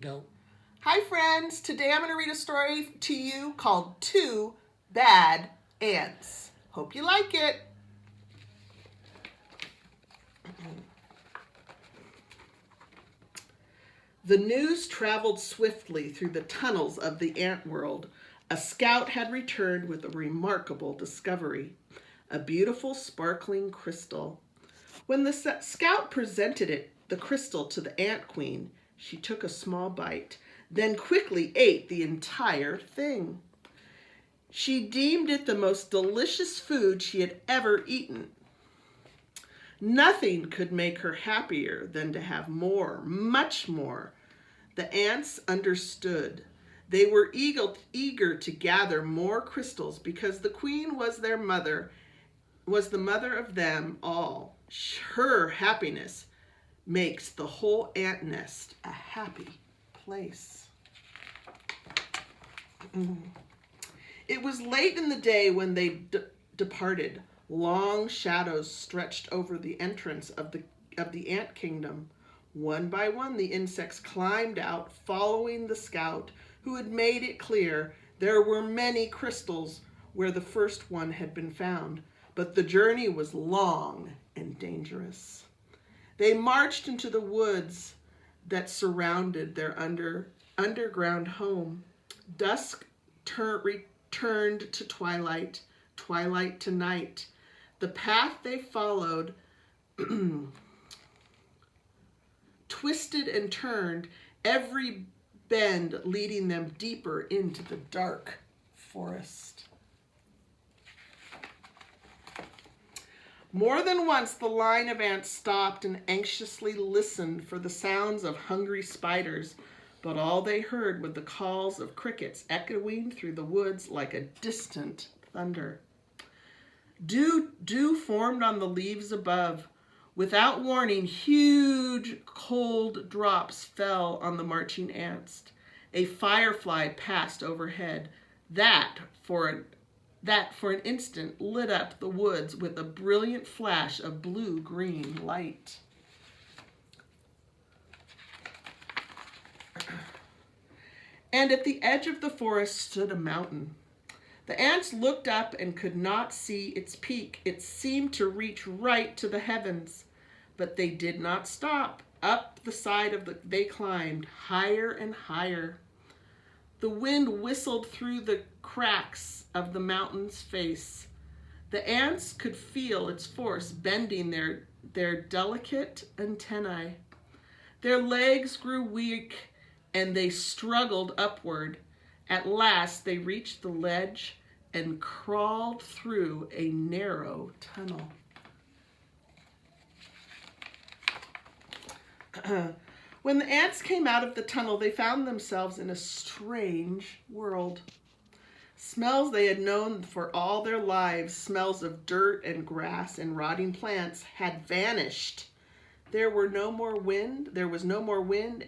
Go. Hi friends, today I'm going to read a story to you called Two Bad Ants. Hope you like it. The news traveled swiftly through the tunnels of the ant world. A scout had returned with a remarkable discovery, a beautiful sparkling crystal. When the scout presented the crystal to the ant queen, she took a small bite, then quickly ate the entire thing. She deemed it the most delicious food she had ever eaten. Nothing could make her happier than to have more, much more. The ants understood. They were eager to gather more crystals because the queen was their mother, was the mother of them all. Her happiness makes the whole ant nest a happy place. It was late in the day when they departed. Long shadows stretched over the entrance of the ant kingdom. One by one, the insects climbed out, following the scout, who had made it clear there were many crystals where the first one had been found. But the journey was long and dangerous. They marched into the woods that surrounded their underground home. Dusk returned to twilight, twilight to night. The path they followed twisted and turned, every bend leading them deeper into the dark forest. More than once, the line of ants stopped and anxiously listened for the sounds of hungry spiders, but all they heard were the calls of crickets echoing through the woods like a distant thunder. Dew formed on the leaves above. Without warning, huge cold drops fell on the marching ants. A firefly passed overhead. That, for an instant, lit up the woods with a brilliant flash of blue-green light. And at the edge of the forest stood a mountain. The ants looked up and could not see its peak. It seemed to reach right to the heavens. But they did not stop. Up the side they climbed, higher and higher. The wind whistled through the cracks of the mountain's face. The ants could feel its force bending their delicate antennae. Their legs grew weak and they struggled upward. At last they reached the ledge and crawled through a narrow tunnel. When the ants came out of the tunnel, they found themselves in a strange world. Smells they had known for all their lives, smells of dirt and grass and rotting plants, had vanished. There was no more wind,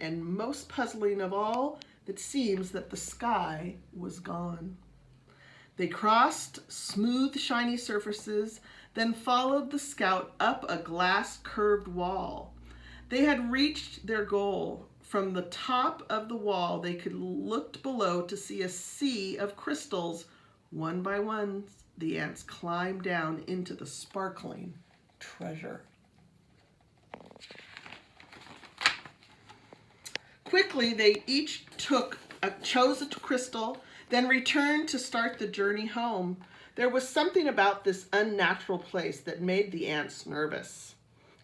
and most puzzling of all, it seems that the sky was gone. They crossed smooth, shiny surfaces, then followed the scout up a glass-curved wall. They had reached their goal. From the top of the wall, they could look below to see a sea of crystals. One by one, the ants climbed down into the sparkling treasure. Quickly, they each chose a crystal, then returned to start the journey home. There was something about this unnatural place that made the ants nervous.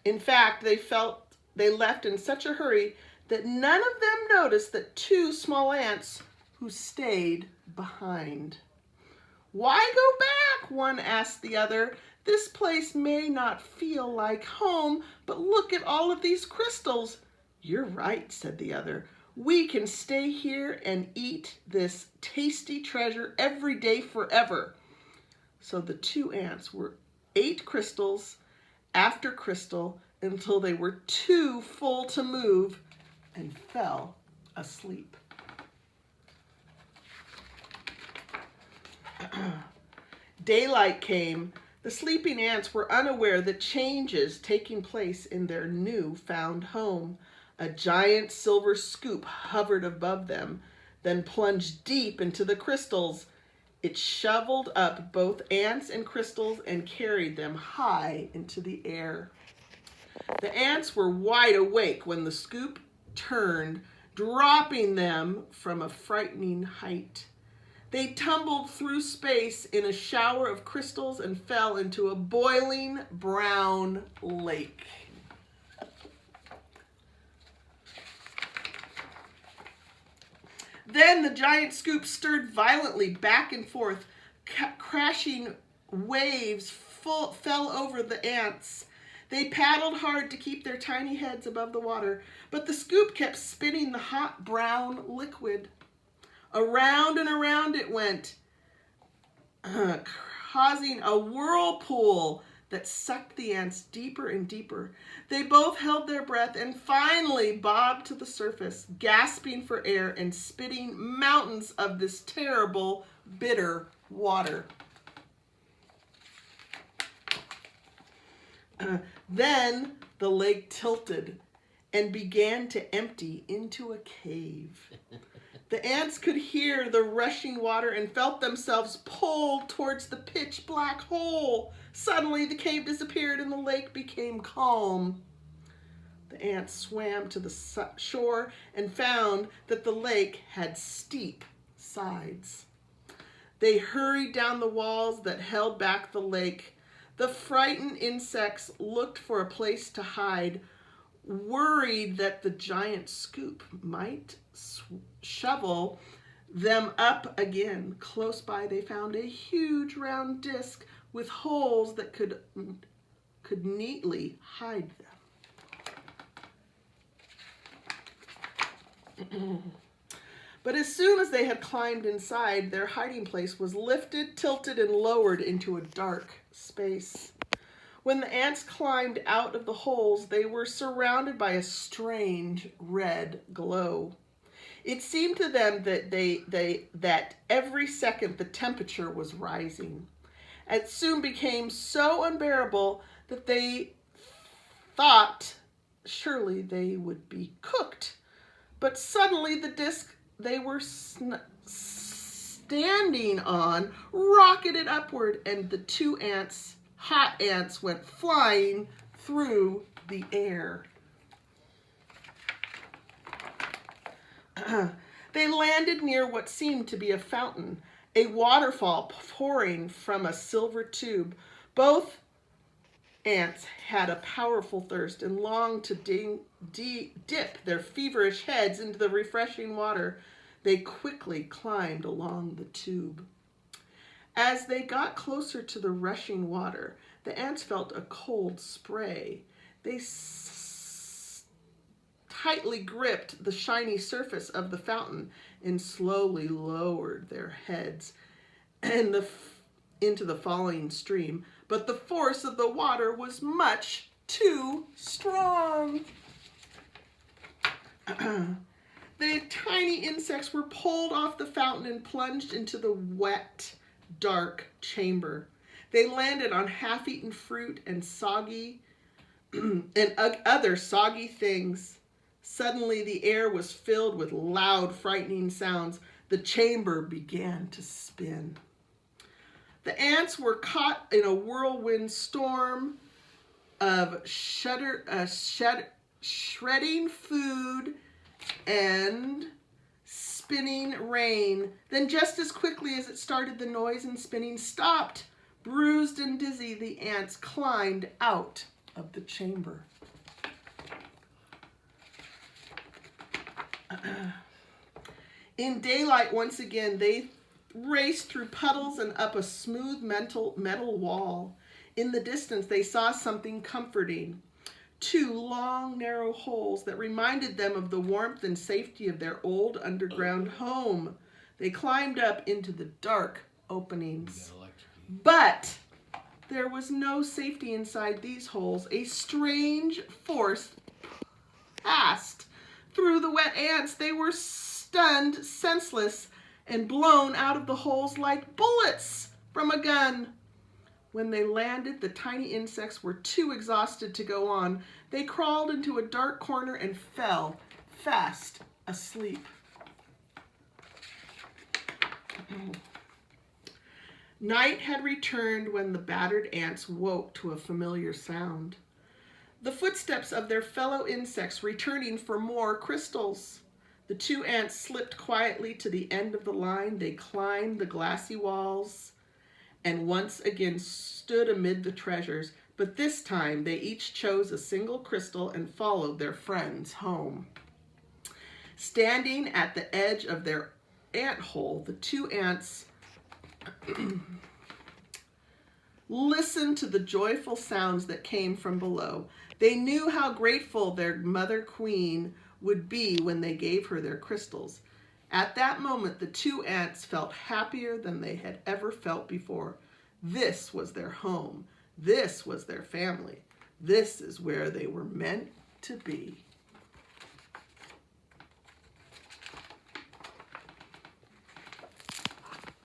In fact, they left in such a hurry that none of them noticed that two small ants who stayed behind. "Why go back?" one asked the other. "This place may not feel like home, but look at all of these crystals." "You're right," said the other. "We can stay here and eat this tasty treasure every day forever." So the two ants ate crystals after crystal until they were too full to move and fell asleep. Daylight came. The sleeping ants were unaware the changes taking place in their new-found home. A giant silver scoop hovered above them, then plunged deep into the crystals. It shoveled up both ants and crystals and carried them high into the air. The ants were wide awake when the scoop turned, dropping them from a frightening height. They tumbled through space in a shower of crystals and fell into a boiling brown lake. Then the giant scoop stirred violently back and forth. Crashing waves fell over the ants. They paddled hard to keep their tiny heads above the water, but the scoop kept spinning the hot brown liquid. Around and around it went, causing a whirlpool that sucked the ants deeper and deeper. They both held their breath and finally bobbed to the surface, gasping for air and spitting mountains of this terrible, bitter water. Then the lake tilted and began to empty into a cave. The ants could hear the rushing water and felt themselves pulled towards the pitch black hole. Suddenly the cave disappeared and the lake became calm. The ants swam to the shore and found that the lake had steep sides. They hurried down the walls that held back the lake. The frightened insects looked for a place to hide, worried that the giant scoop might shovel them up again. Close by, they found a huge round disc with holes that could neatly hide them. But as soon as they had climbed inside, their hiding place was lifted, tilted, and lowered into a dark space. When the ants climbed out of the holes, they were surrounded by a strange red glow. It seemed to them that every second the temperature was rising. It soon became so unbearable that they thought surely they would be cooked. But suddenly the disc they were standing on rocketed upward, and the two hot ants, went flying through the air. They landed near what seemed to be a fountain, a waterfall pouring from a silver tube. Both ants had a powerful thirst and longed to dip their feverish heads into the refreshing water. They quickly climbed along the tube. As they got closer to the rushing water, the ants felt a cold spray. They tightly gripped the shiny surface of the fountain and slowly lowered their heads into the falling stream. But the force of the water was much too strong. The tiny insects were pulled off the fountain and plunged into the wet, dark chamber. They landed on half-eaten fruit and other soggy things. Suddenly the air was filled with loud, frightening sounds. The chamber began to spin. The ants were caught in a whirlwind storm of shredding food and spinning rain. Then just as quickly as it started, the noise and spinning stopped. Bruised and dizzy, the ants climbed out of the chamber. In daylight, once again, they raced through puddles and up a smooth metal wall. In the distance, they saw something comforting. Two long, narrow holes that reminded them of the warmth and safety of their old underground home. They climbed up into the dark openings. But there was no safety inside these holes. A strange force passed through the wet ants. They were stunned, senseless, and blown out of the holes like bullets from a gun. When they landed, the tiny insects were too exhausted to go on. They crawled into a dark corner and fell fast asleep. Night had returned when the battered ants woke to a familiar sound. The footsteps of their fellow insects returning for more crystals. The two ants slipped quietly to the end of the line. They climbed the glassy walls and once again stood amid the treasures. But this time they each chose a single crystal and followed their friends home. Standing at the edge of their ant hole, the two ants listened to the joyful sounds that came from below. They knew how grateful their mother queen would be when they gave her their crystals. At that moment, the two ants felt happier than they had ever felt before. This was their home. This was their family. This is where they were meant to be.